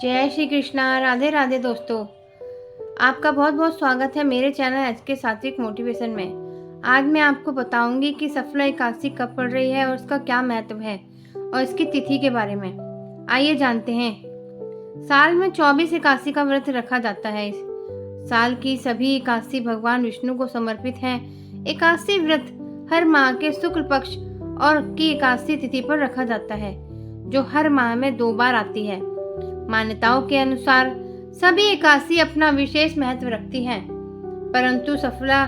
जय श्री कृष्णा। राधे राधे दोस्तों, आपका बहुत बहुत स्वागत है मेरे चैनल एच के सात्विक मोटिवेशन में। आज मैं आपको बताऊंगी कि सफला एकादशी कब पड़ रही है और उसका क्या महत्व है और इसकी तिथि के बारे में। आइए जानते हैं। साल में 24 एकादशी का व्रत रखा जाता है। इस साल की सभी एकादशी भगवान विष्णु को समर्पित हैं। एकादशी व्रत हर माह के शुक्ल पक्ष और की एकादशी तिथि पर रखा जाता है, जो हर माह में 2 बार आती है। मान्यताओं के अनुसार सभी एकादशी अपना विशेष महत्व रखती हैं, परंतु सफला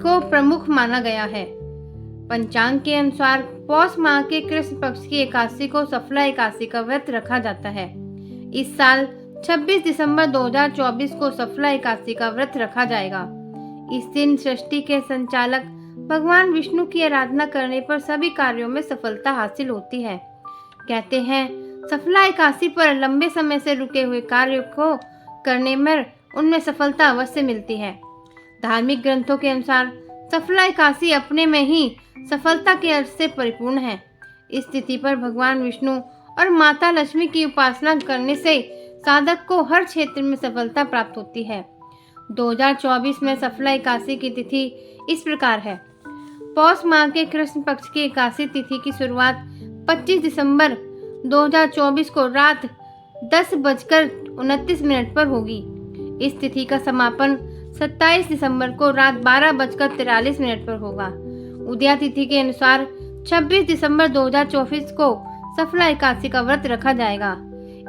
को प्रमुख माना गया है। पंचांग के अनुसार पौष माह के कृष्ण पक्ष की एकादशी को सफला एकादशी का व्रत रखा जाता है। इस साल 26 दिसंबर 2024 को सफला एकादशी का व्रत रखा जाएगा। इस दिन सृष्टि के संचालक भगवान विष्णु की आराधना करने पर सभी कार्यों में सफलता हासिल होती है। कहते हैं, सफला एकादशी पर लंबे समय से रुके हुए कार्य को करने में उनमें सफलता अवश्य मिलती है। धार्मिक ग्रंथों के अनुसार सफला एकादशी अपने में ही सफलता के अर्थ से परिपूर्ण है। इस तिथि पर भगवान विष्णु और माता लक्ष्मी की उपासना करने से साधक को हर क्षेत्र में सफलता प्राप्त होती है। 2024 में सफला एकादशी की तिथि इस प्रकार है। पौष माह के कृष्ण पक्ष की एकादशी तिथि की शुरुआत 25 दिसंबर 2024 को रात 10:29 पर होगी। इस तिथि का समापन 27 दिसंबर को रात 12:43 पर होगा। उदया तिथि के अनुसार 26 दिसंबर 2024 को सफला एकादशी का व्रत रखा जाएगा।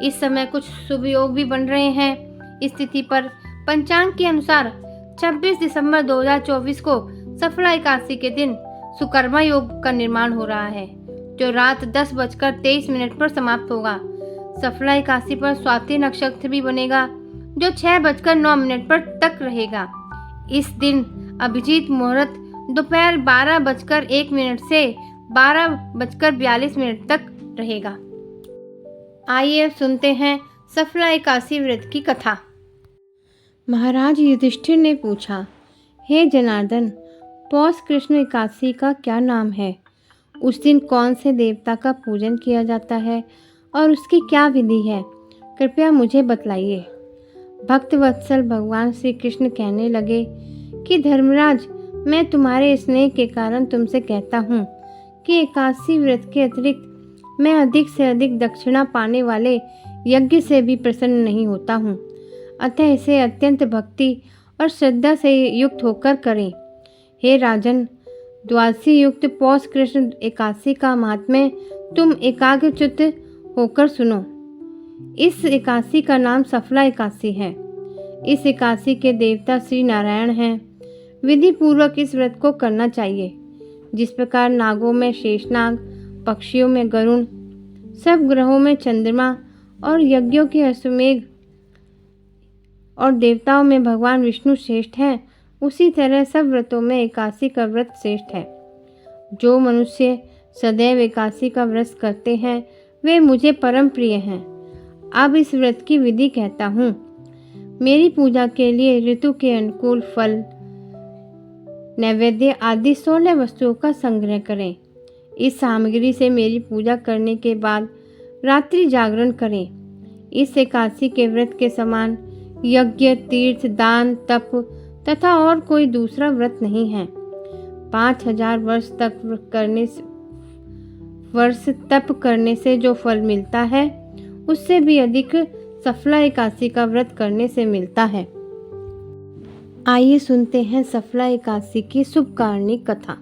इस समय कुछ शुभ योग भी बन रहे हैं। इस तिथि पर पंचांग के अनुसार 26 दिसंबर 2024 को सफला एकादशी के दिन सुकर्मा योग का निर्माण हो रहा है, जो रात 10:23 पर समाप्त होगा। सफला एकादशी पर स्वाति नक्षत्र भी बनेगा, जो 6:09 पर तक रहेगा। इस दिन अभिजीत मुहूर्त दोपहर 12:01 से 12:42 तक रहेगा। आइए अब सुनते हैं सफला एकादशी व्रत की कथा। महाराज युधिष्ठिर ने पूछा, हे जनार्दन, पौष कृष्ण एकादशी का क्या नाम है? उस दिन कौन से देवता का पूजन किया जाता है और उसकी क्या विधि है? कृपया मुझे बतलाइए। भक्त वत्सल भगवान श्री कृष्ण कहने लगे कि धर्मराज, मैं तुम्हारे स्नेह के कारण तुमसे कहता हूँ कि एकादशी व्रत के अतिरिक्त मैं अधिक से अधिक दक्षिणा पाने वाले यज्ञ से भी प्रसन्न नहीं होता हूँ। अतः इसे अत्यंत भक्ति और श्रद्धा से युक्त होकर करें। हे राजन, द्वादशी युक्त पौष कृष्ण एकादशी का महात्म्य तुम एकाग्रचित्त होकर सुनो। इस एकादशी का नाम सफला एकादशी है। इस एकादशी के देवता श्री नारायण हैं। विधि पूर्वक इस व्रत को करना चाहिए। जिस प्रकार नागों में शेषनाग, पक्षियों में गरुण, सब ग्रहों में चंद्रमा और यज्ञों के अश्वमेघ और देवताओं में भगवान विष्णु श्रेष्ठ हैं, उसी तरह सब व्रतों में एकादशी का व्रत श्रेष्ठ है। जो मनुष्य सदैव एकादशी का व्रत करते हैं वे मुझे परम प्रिय हैं। अब इस व्रत की विधि कहता हूँ। मेरी पूजा के लिए ऋतु के अनुकूल फल, नैवेद्य आदि 16 वस्तुओं का संग्रह करें। इस सामग्री से मेरी पूजा करने के बाद रात्रि जागरण करें। इस एकादशी के व्रत के समान यज्ञ, तीर्थ, दान, तप तथा और कोई दूसरा व्रत नहीं है। 5000 वर्ष तप करने से जो फल मिलता है, उससे भी अधिक सफला एकादशी का व्रत करने से मिलता है। आइए सुनते हैं सफला एकादशी की शुभकारिणी कथा।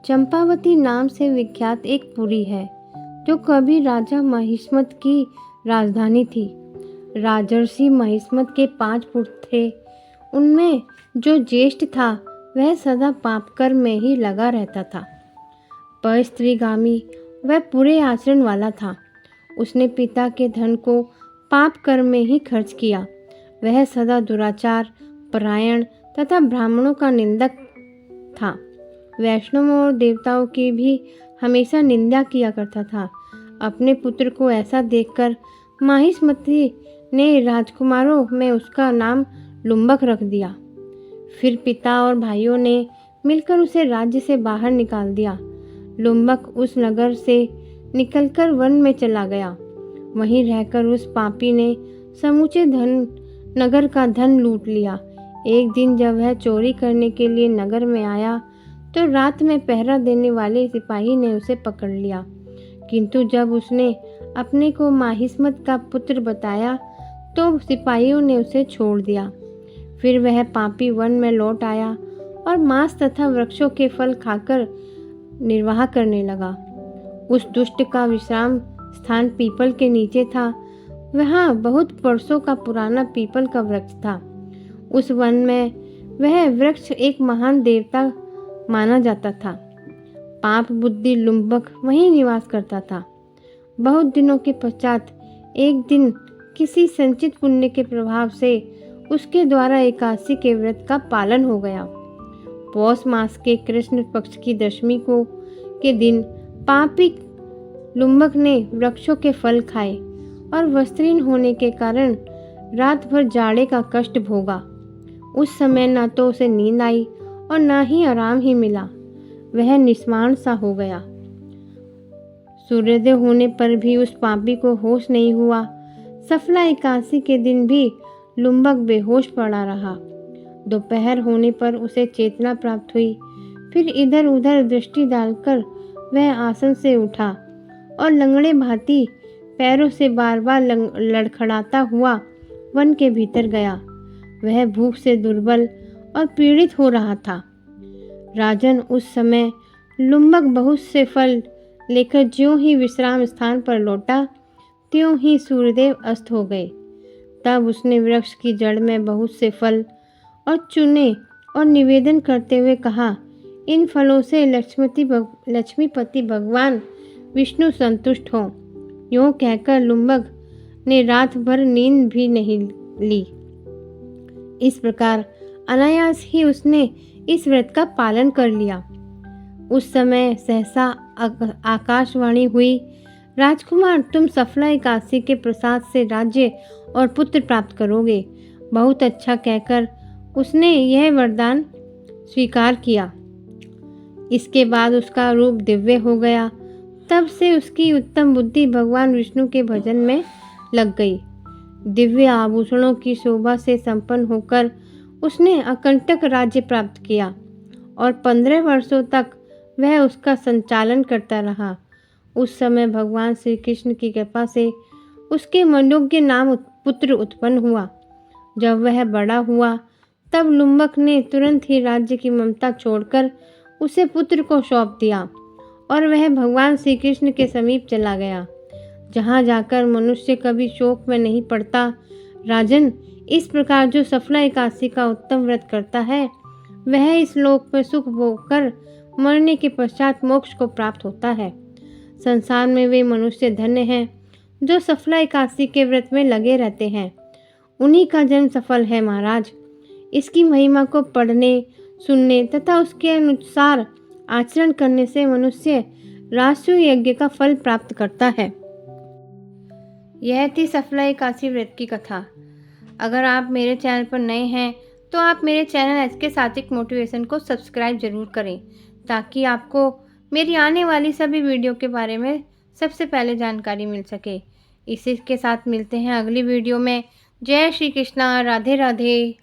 चंपावती नाम से विख्यात एक पुरी है, जो कभी राजा महिष्मत की राजधानी थी। राजर्षि महिष्मत के 5 पुत्र थे। उनमें जो ज्येष्ठ था वह सदा पाप कर्म में ही लगा रहता था। परस्त्रीगामी वह पूरे आचरण वाला था। उसने पिता के धन को पाप कर्म में ही खर्च किया। वह सदा दुराचार, परायण तथा ब्राह्मणों का निंदक था। वैष्णवों और देवताओं की भी हमेशा निंदा किया करता था। अपने पुत्र को ऐसा देखकर महिष्मती ने राजकुमारों में उसका नाम लुम्बक रख दिया। फिर पिता और भाइयों ने मिलकर उसे राज्य से बाहर निकाल दिया। लुम्बक उस नगर से निकलकर वन में चला गया। वहीं रहकर उस पापी ने समूचे नगर का धन लूट लिया। एक दिन जब वह चोरी करने के लिए नगर में आया तो रात में पहरा देने वाले सिपाही ने उसे पकड़ लिया, किंतु जब उसने अपने को माहिस्मत का पुत्र बताया तो सिपाहियों ने उसे छोड़ दिया। फिर वह पापी वन में लौट आया और मांस तथा वृक्षों के फल खाकर निर्वाह करने लगा। उस दुष्ट का विश्राम स्थान पीपल के नीचे था। वहाँ बहुत वर्षों का पुराना पीपल का वृक्ष था। उस वन में वह वृक्ष एक महान देवता माना जाता था। पाप बुद्धि लुम्बक वहीं निवास करता था। बहुत दिनों के पश्चात एक दिन किसी संचित पुण्य के प्रभाव से उसके द्वारा एकादशी के व्रत का पालन हो गया। पौष मास के कृष्ण पक्ष की दशमी को के दिन पापी लुम्बक ने वृक्षों के फल खाए और वस्त्रहीन होने के कारण रात भर जाड़े का कष्ट भोगा। उस समय न तो उसे नींद आई और न ही आराम ही मिला। वह निस्माण सा हो गया। सूर्योदय होने पर भी उस पापी को होश नहीं हुआ। सफला एकादशी के दिन भी लुम्बक बेहोश पड़ा रहा। दोपहर होने पर उसे चेतना प्राप्त हुई। फिर इधर उधर दृष्टि डालकर वह आसन से उठा और लंगड़े भांति पैरों से बार बार लड़खड़ाता हुआ वन के भीतर गया। वह भूख से दुर्बल और पीड़ित हो रहा था। राजन, उस समय लुम्बक बहुत से फल लेकर ज्यों ही विश्राम स्थान पर लौटा त्यों ही सूर्यदेव अस्त हो गए। तब उसने वृक्ष की जड़ में बहुत से फल और चुने और निवेदन करते हुए कहा, इन फलों से लक्ष्मीपति भगवान विष्णु संतुष्ट हों। यूँ कहकर लुम्बक ने रात भर नींद भी नहीं ली। इस प्रकार अनायास ही उसने इस व्रत का पालन कर लिया। उस समय सहसा आकाशवाणी हुई, राजकुमार, तुम सफला एकादशी के प्रसाद से राज्य और पुत्र प्राप्त करोगे। बहुत अच्छा कहकर उसने यह वरदान स्वीकार किया। इसके बाद उसका रूप दिव्य हो गया। तब से उसकी उत्तम बुद्धि भगवान विष्णु के भजन में लग गई। दिव्य आभूषणों की शोभा से संपन्न होकर उसने अकंटक राज्य प्राप्त किया और 15 वर्षों तक वह उसका संचालन करता रहा। उस समय भगवान श्री कृष्ण की कृपा से उसके मनोज्ञ नाम पुत्र उत्पन्न हुआ। जब वह बड़ा हुआ तब लुम्बक ने तुरंत ही राज्य की ममता छोड़कर उसे पुत्र को सौंप दिया और वह भगवान श्री कृष्ण के समीप चला गया, जहाँ जाकर मनुष्य कभी शोक में नहीं पड़ता। राजन, इस प्रकार जो सफला एकादशी का उत्तम व्रत करता है वह इस लोक में सुख भोगकर मरने के पश्चात मोक्ष को प्राप्त होता है। संसार में वे मनुष्य धन्य हैं जो सफला एकादशी के व्रत में लगे रहते हैं। उन्हीं का जन्म सफल है महाराज। इसकी महिमा को पढ़ने, सुनने तथा उसके अनुसार आचरण करने से मनुष्य राष्ट्रीय यज्ञ का फल प्राप्त करता है। यह थी सफला एकादशी व्रत की कथा। अगर आप मेरे चैनल पर नए हैं तो आप मेरे चैनल एचके सात्विक मोटिवेशन को सब्सक्राइब जरूर करें, ताकि आपको मेरी आने वाली सभी वीडियो के बारे में सबसे पहले जानकारी मिल सके। इसी के साथ मिलते हैं अगली वीडियो में। जय श्री कृष्णा, राधे राधे।